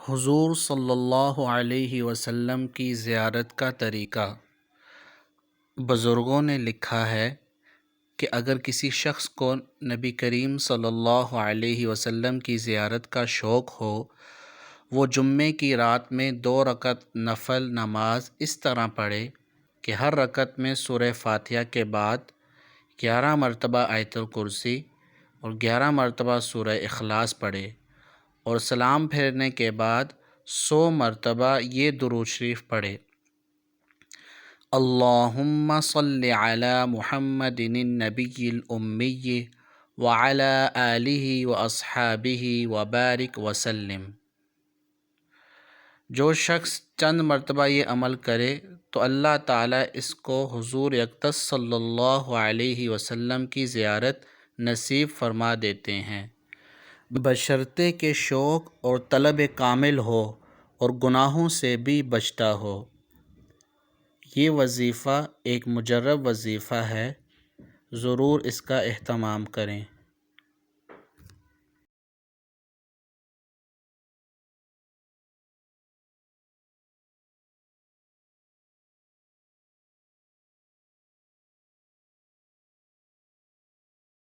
حضور صلی اللہ علیہ وسلم کی زیارت کا طریقہ۔ بزرگوں نے لکھا ہے کہ اگر کسی شخص کو نبی کریم صلی اللہ علیہ وسلم کی زیارت کا شوق ہو، وہ جمعے کی رات میں 2 رکعت نفل نماز اس طرح پڑھے کہ ہر رکعت میں سورہ فاتحہ کے بعد 11 مرتبہ آیت الکرسی اور 11 مرتبہ سورہ اخلاص پڑھے، اور سلام پھیرنے کے بعد 100 مرتبہ یہ درود شریف پڑھے: اللہم صل علی محمد النبی الامی وعلی آلہ واصحابہ وبارک وسلم۔ جو شخص چند مرتبہ یہ عمل کرے تو اللہ تعالیٰ اس کو حضور اقدس صلی اللہ علیہ وسلم کی زیارت نصیب فرما دیتے ہیں، بشرطے کہ شوق اور طلب کامل ہو اور گناہوں سے بھی بچتا ہو۔ یہ وظیفہ ایک مجرب وظیفہ ہے، ضرور اس کا اہتمام کریں۔